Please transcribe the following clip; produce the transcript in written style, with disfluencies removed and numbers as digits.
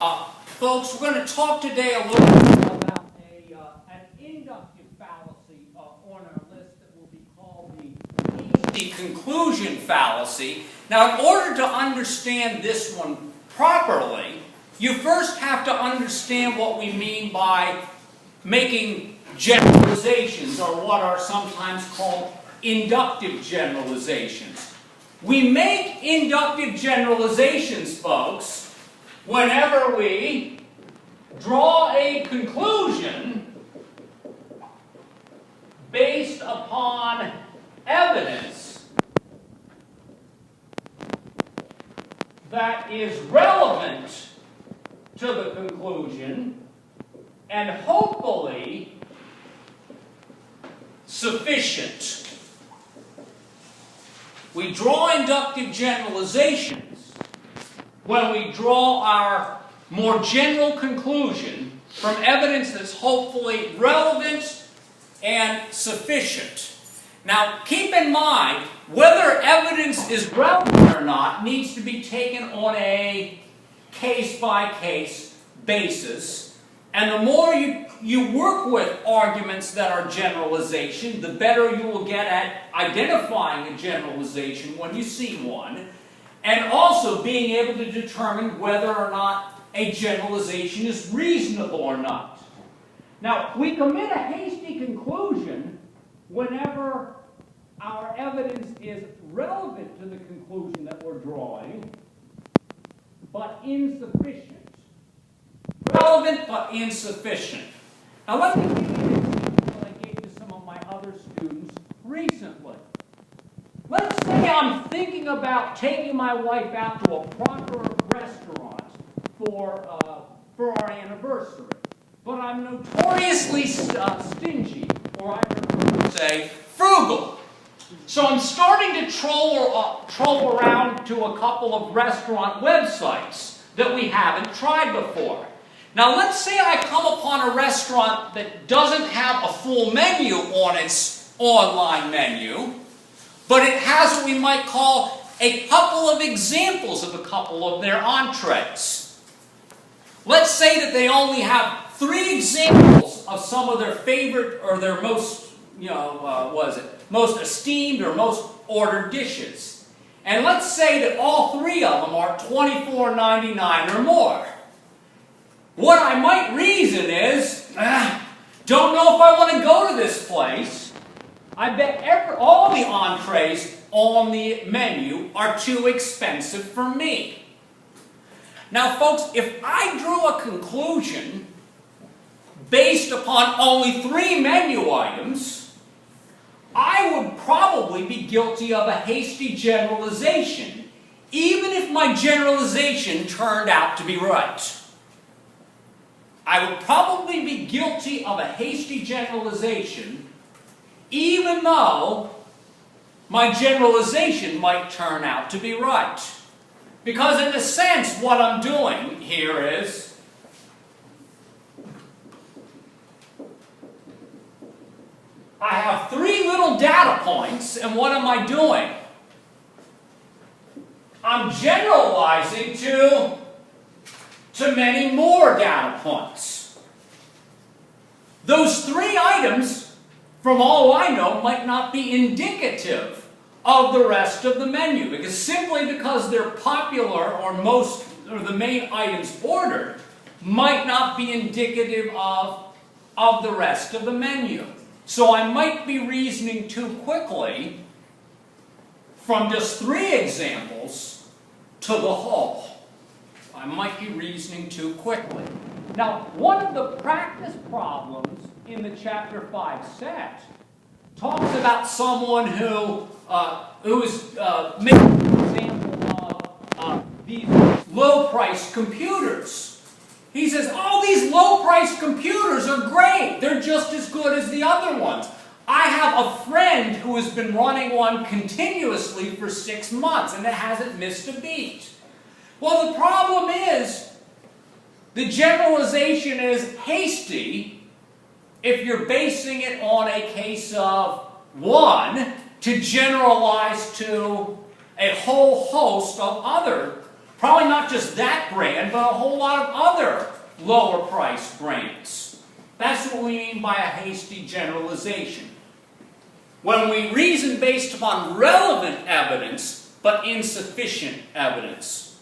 Folks, we're going to talk today a little bit about an inductive fallacy on our list that will be called the hasty conclusion fallacy. Now, in order to understand this one properly, you first have to understand what we mean by making generalizations, or what are sometimes called inductive generalizations. We make inductive generalizations, folks, whenever we draw a conclusion based upon evidence that is relevant to the conclusion and hopefully sufficient. We draw inductive generalizations when we draw our more general conclusion from evidence that's hopefully relevant and sufficient. Now, keep in mind, whether evidence is relevant or not needs to be taken on a case-by-case basis. And the more you work with arguments that are generalization, the better you will get at identifying a generalization when you see one, and also being able to determine whether or not a generalization is reasonable or not. Now, we commit a hasty conclusion whenever our evidence is relevant to the conclusion that we're drawing, but insufficient. Relevant but insufficient. Now, let me give you an example that I gave to some of my other students recently. Let's say I'm thinking about taking my wife out to a proper restaurant for our anniversary, but I'm notoriously stingy, or I prefer to say frugal. So I'm starting to troll around to a couple of restaurant websites that we haven't tried before. Now, let's say I come upon a restaurant that doesn't have a full menu on its online menu, but it has what we might call a couple of examples of a couple of their entrees. Let's say that they only have 3 examples of some of their favorite or their most, most esteemed or most ordered dishes. And let's say that all 3 of them are $24.99 or more. What I might reason is, don't know if I want to go to this place. I bet all the entrees on the menu are too expensive for me. Now, folks, if I drew a conclusion based upon only 3 menu items, I would probably be guilty of a hasty generalization, even if my generalization turned out to be right. I would probably be guilty of a hasty generalization, even though my generalization might turn out to be right. Because in a sense, what I'm doing here is I have 3 little data points, and what am I doing? I'm generalizing to many more data points. Those 3 items, from all I know, might not be indicative of the rest of the menu, because simply because they're popular or the main items ordered might not be indicative of the rest of the menu. So I might be reasoning too quickly from just 3 examples to the whole. I might be reasoning too quickly. Now, one of the practice problems in the Chapter 5 set talks about someone who is making an example of these low-priced computers. He says, oh, these low-priced computers are great. They're just as good as the other ones. I have a friend who has been running one continuously for 6 months, and it hasn't missed a beat. Well, the problem is, the generalization is hasty if you're basing it on a case of 1 to generalize to a whole host of other Probably not just that brand, but a whole lot of other lower priced brands. That's what we mean by a hasty generalization. When we reason based upon relevant evidence, but insufficient evidence.